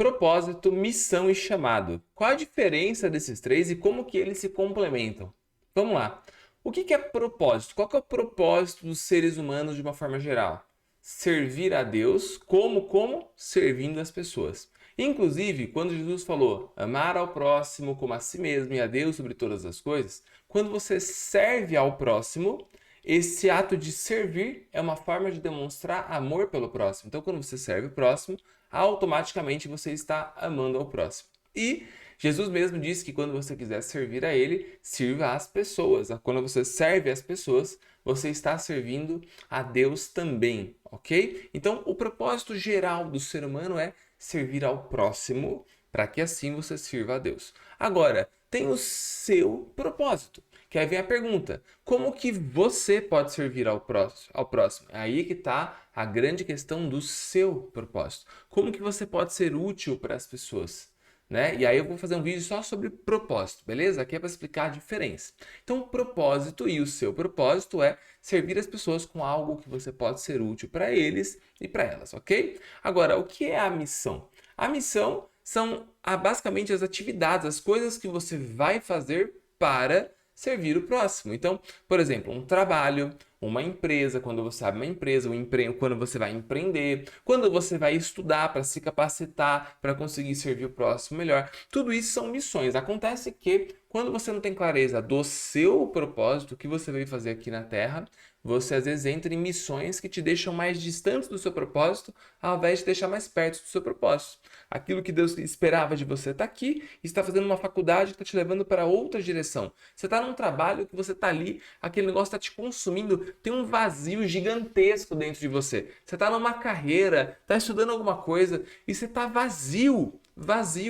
propósito, missão e chamado. Qual a diferença desses três e como que eles se complementam? Vamos lá. O que é propósito? Qual que é o propósito dos seres humanos de uma forma geral? Servir a Deus como? Servindo as pessoas. Inclusive, quando Jesus falou amar ao próximo como a si mesmo e a Deus sobre todas as coisas, quando você serve ao próximo, esse ato de servir é uma forma de demonstrar amor pelo próximo. Então, quando você serve o próximo, automaticamente você está amando ao próximo. E Jesus mesmo disse que quando você quiser servir a Ele, sirva às pessoas. Quando você serve às pessoas, você está servindo a Deus também, ok? Então, o propósito geral do ser humano é servir ao próximo, para que assim você sirva a Deus. Agora, tem o seu propósito. Que aí vem a pergunta, como que você pode servir ao próximo? É aí que está a grande questão do seu propósito. Como que você pode ser útil para as pessoas? Né? E aí eu vou fazer um vídeo só sobre propósito, beleza? Aqui é para explicar a diferença. Então, o propósito e o seu propósito é servir as pessoas com algo que você pode ser útil para eles e para elas, ok? Agora, o que é a missão? A missão são basicamente as atividades, as coisas que você vai fazer para servir o próximo. Então, por exemplo, um trabalho, uma empresa, quando você abre uma empresa, um emprego, quando você vai empreender, quando você vai estudar para se capacitar, para conseguir servir o próximo melhor. Tudo isso são missões. Acontece que quando você não tem clareza do seu propósito, o que você veio fazer aqui na Terra, você às vezes entra em missões que te deixam mais distantes do seu propósito, ao invés de deixar mais perto do seu propósito. Aquilo que Deus esperava de você está aqui, está fazendo uma faculdade que está te levando para outra direção. Você está num trabalho que você está ali, aquele negócio está te consumindo, tem um vazio gigantesco dentro de você. Você está numa carreira, está estudando alguma coisa e você está vazio,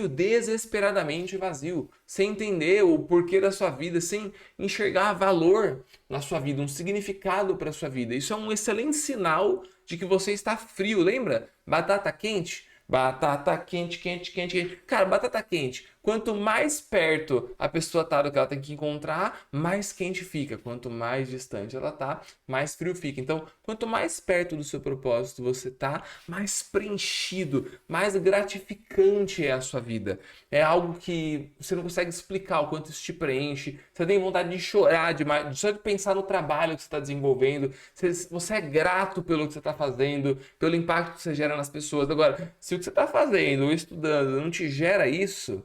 desesperadamente vazio, sem entender o porquê da sua vida, sem enxergar valor na sua vida, um significado para a sua vida. Isso é um excelente sinal de que você está frio, lembra? Batata quente? Batata quente, quente, quente, quente. Cara, batata quente. Quanto mais perto a pessoa tá do que ela tem que encontrar, mais quente fica. Quanto mais distante ela tá, mais frio fica. Então, quanto mais perto do seu propósito você tá, mais preenchido, mais gratificante é a sua vida. É algo que você não consegue explicar o quanto isso te preenche. Você tem vontade de chorar demais, só de pensar no trabalho que você está desenvolvendo. Você é grato pelo que você está fazendo, pelo impacto que você gera nas pessoas. Agora, se o que você está fazendo ou estudando não te gera isso,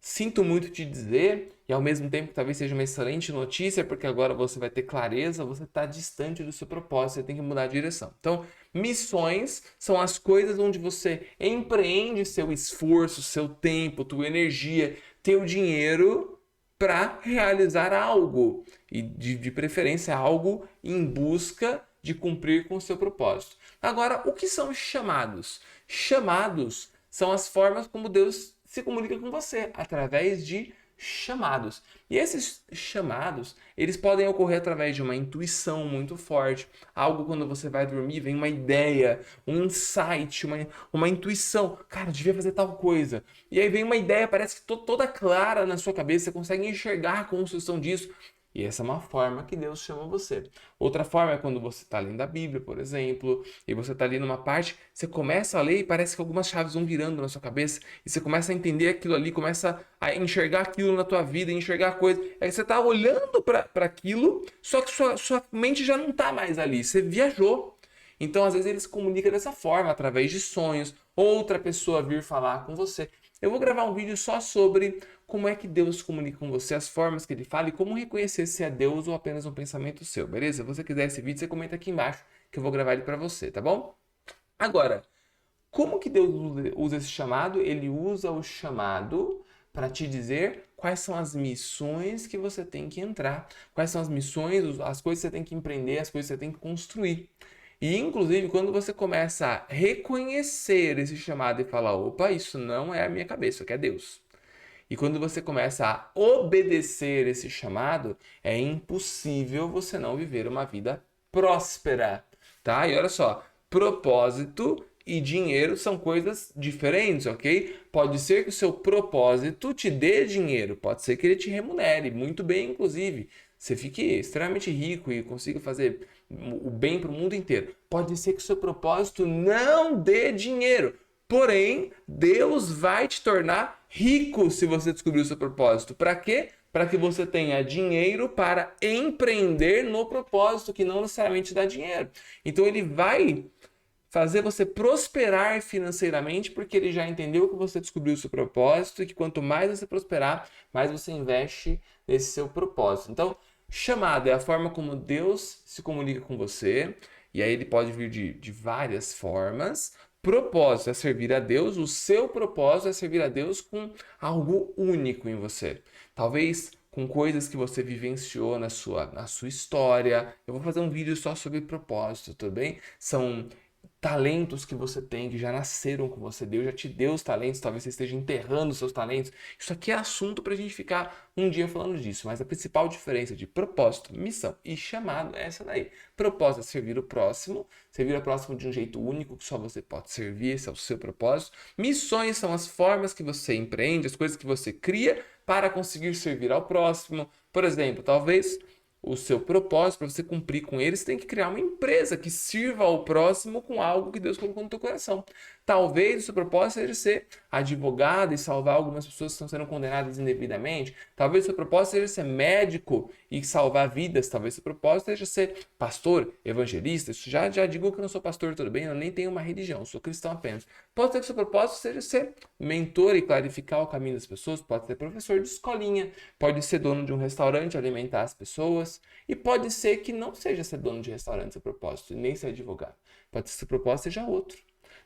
sinto muito te dizer, e ao mesmo tempo que talvez seja uma excelente notícia, porque agora você vai ter clareza, você está distante do seu propósito, você tem que mudar a direção. Então, missões são as coisas onde você empreende seu esforço, seu tempo, tua energia, teu dinheiro para realizar algo, e de preferência algo em busca de cumprir com o seu propósito. Agora, o que são chamados? Chamados são as formas como Deus se comunica com você, através de chamados. E esses chamados, eles podem ocorrer através de uma intuição muito forte, algo quando você vai dormir, vem uma ideia, um insight, uma intuição, cara, devia fazer tal coisa. E aí vem uma ideia, parece que toda clara na sua cabeça, você consegue enxergar a construção disso. E essa é uma forma que Deus chama você. Outra forma é quando você está lendo a Bíblia, por exemplo, e você está ali numa parte, você começa a ler e parece que algumas chaves vão virando na sua cabeça, e você começa a entender aquilo ali, começa a enxergar aquilo na tua vida, enxergar coisas. Aí você está olhando para aquilo, só que sua mente já não está mais ali, você viajou. Então, às vezes, ele se comunica dessa forma, através de sonhos, outra pessoa vir falar com você. Eu vou gravar um vídeo só sobre como é que Deus se comunica com você, as formas que ele fala e como reconhecer se é Deus ou apenas um pensamento seu, beleza? Se você quiser esse vídeo, você comenta aqui embaixo que eu vou gravar ele para você, tá bom? Agora, como que Deus usa esse chamado? Ele usa o chamado para te dizer quais são as missões que você tem que entrar, quais são as missões, as coisas que você tem que empreender, as coisas que você tem que construir. E, inclusive, quando você começa a reconhecer esse chamado e falar, opa, isso não é a minha cabeça, isso aqui é Deus. E quando você começa a obedecer esse chamado, é impossível você não viver uma vida próspera, tá? E olha só, propósito e dinheiro são coisas diferentes, ok? Pode ser que o seu propósito te dê dinheiro, pode ser que ele te remunere, muito bem, inclusive. Você fique extremamente rico e consiga fazer o bem para o mundo inteiro. Pode ser que o seu propósito não dê dinheiro. Porém, Deus vai te tornar rico se você descobrir o seu propósito. Para quê? Para que você tenha dinheiro para empreender no propósito, que não necessariamente dá dinheiro. Então ele vai fazer você prosperar financeiramente, porque ele já entendeu que você descobriu o seu propósito e que quanto mais você prosperar, mais você investe nesse seu propósito. Então, chamada é a forma como Deus se comunica com você, e aí ele pode vir de várias formas. Propósito é servir a Deus, o seu propósito é servir a Deus com algo único em você. Talvez com coisas que você vivenciou na sua história. Eu vou fazer um vídeo só sobre propósito, tudo bem? São talentos que você tem, que já nasceram com você. Deus já te deu os talentos, talvez você esteja enterrando os seus talentos. Isso aqui é assunto para a gente ficar um dia falando disso, mas a principal diferença de propósito, missão e chamado é essa daí. Propósito é servir o próximo de um jeito único que só você pode servir, esse é o seu propósito. Missões são as formas que você empreende, as coisas que você cria para conseguir servir ao próximo. Por exemplo, talvez o seu propósito, para você cumprir com ele, você tem que criar uma empresa que sirva ao próximo com algo que Deus colocou no teu coração. Talvez o seu propósito seja ser advogado e salvar algumas pessoas que estão sendo condenadas indevidamente. Talvez o seu propósito seja ser médico e salvar vidas. Talvez o seu propósito seja ser pastor, evangelista. Já digo que eu não sou pastor, tudo bem? Eu nem tenho uma religião, sou cristão apenas. Pode ser que o seu propósito seja ser mentor e clarificar o caminho das pessoas. Pode ser professor de escolinha. Pode ser dono de um restaurante, alimentar as pessoas. E pode ser que não seja ser dono de restaurante seu propósito, nem ser advogado. Pode ser que seu propósito seja outro.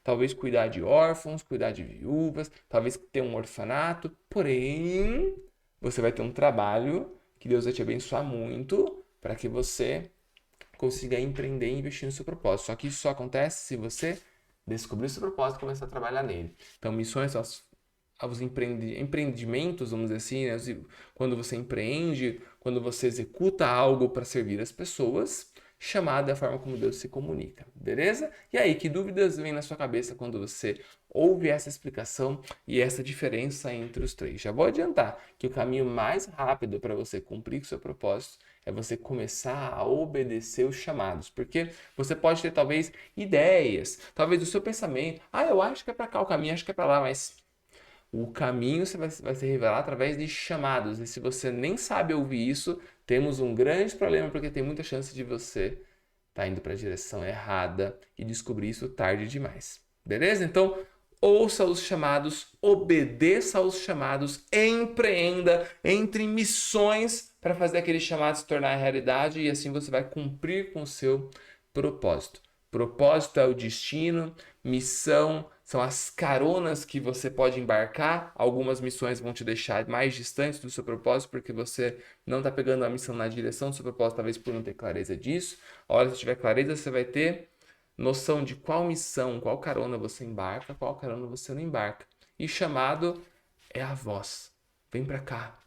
Talvez cuidar de órfãos, cuidar de viúvas, talvez ter um orfanato. Porém, você vai ter um trabalho que Deus vai te abençoar muito para que você consiga empreender e investir no seu propósito. Só que isso só acontece se você descobrir o seu propósito e começar a trabalhar nele. Então, missões são os empreendimentos, vamos dizer assim, né? Quando você empreende, quando você executa algo para servir as pessoas. Chamada é a forma como Deus se comunica, beleza? E aí, que dúvidas vêm na sua cabeça quando você ouve essa explicação e essa diferença entre os três? Já vou adiantar que o caminho mais rápido para você cumprir com o seu propósito é você começar a obedecer os chamados, porque você pode ter talvez ideias, talvez o seu pensamento, eu acho que é para cá o caminho, acho que é para lá, mas o caminho vai se revelar através de chamados. E se você nem sabe ouvir isso, temos um grande problema, porque tem muita chance de você estar indo para a direção errada e descobrir isso tarde demais. Beleza? Então, ouça os chamados, obedeça aos chamados, empreenda, entre em missões para fazer aquele chamado se tornar realidade e assim você vai cumprir com o seu propósito. Propósito é o destino, missão são as caronas que você pode embarcar. Algumas missões vão te deixar mais distante do seu propósito, porque você não está pegando a missão na direção do seu propósito, talvez por não ter clareza disso. A hora que você tiver clareza, você vai ter noção de qual missão, qual carona você embarca, qual carona você não embarca. E chamado é a voz. Vem para cá,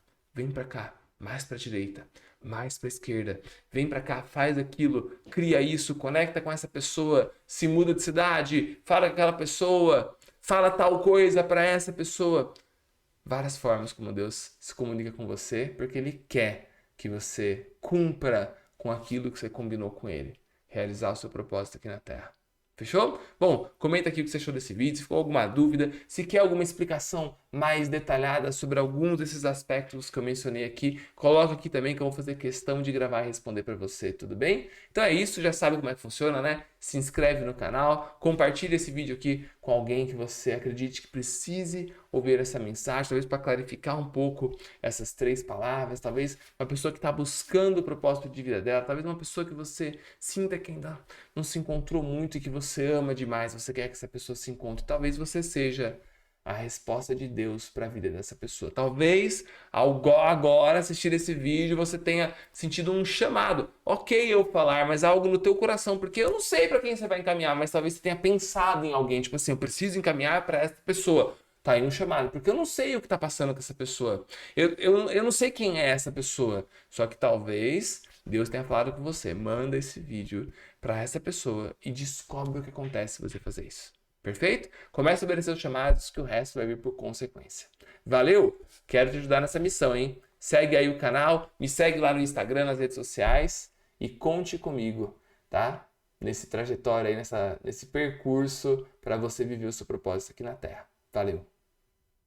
mais para a direita, mais para a esquerda. Vem para cá, faz aquilo, cria isso, conecta com essa pessoa, se muda de cidade, fala com aquela pessoa, fala tal coisa para essa pessoa. Várias formas como Deus se comunica com você, porque Ele quer que você cumpra com aquilo que você combinou com Ele. Realizar o seu propósito aqui na Terra. Fechou? Bom, comenta aqui o que você achou desse vídeo, se ficou alguma dúvida, se quer alguma explicação mais detalhada sobre alguns desses aspectos que eu mencionei aqui, coloca aqui também que eu vou fazer questão de gravar e responder para você, tudo bem? Então é isso, já sabe como é que funciona, né? Se inscreve no canal, compartilha esse vídeo aqui com alguém que você acredite que precise ouvir essa mensagem, talvez para clarificar um pouco essas 3 palavras, talvez uma pessoa que está buscando o propósito de vida dela, talvez uma pessoa que você sinta que ainda não se encontrou muito e que você ama demais, você quer que essa pessoa se encontre, talvez você seja a resposta de Deus para a vida dessa pessoa. Talvez agora assistir esse vídeo você tenha sentido um chamado. Ok eu falar, mas algo no teu coração, porque eu não sei para quem você vai encaminhar, mas talvez você tenha pensado em alguém, tipo assim, eu preciso encaminhar para essa pessoa. Tá aí um chamado, porque eu não sei o que tá passando com essa pessoa. Eu não sei quem é essa pessoa, só que talvez Deus tenha falado com você. Manda esse vídeo para essa pessoa e descobre o que acontece se você fazer isso. Perfeito? Comece a obedecer os chamados que o resto vai vir por consequência. Valeu? Quero te ajudar nessa missão, hein? Segue aí o canal, me segue lá no Instagram, nas redes sociais e conte comigo, tá? nesse trajetório aí, nesse percurso para você viver o seu propósito aqui na Terra. Valeu!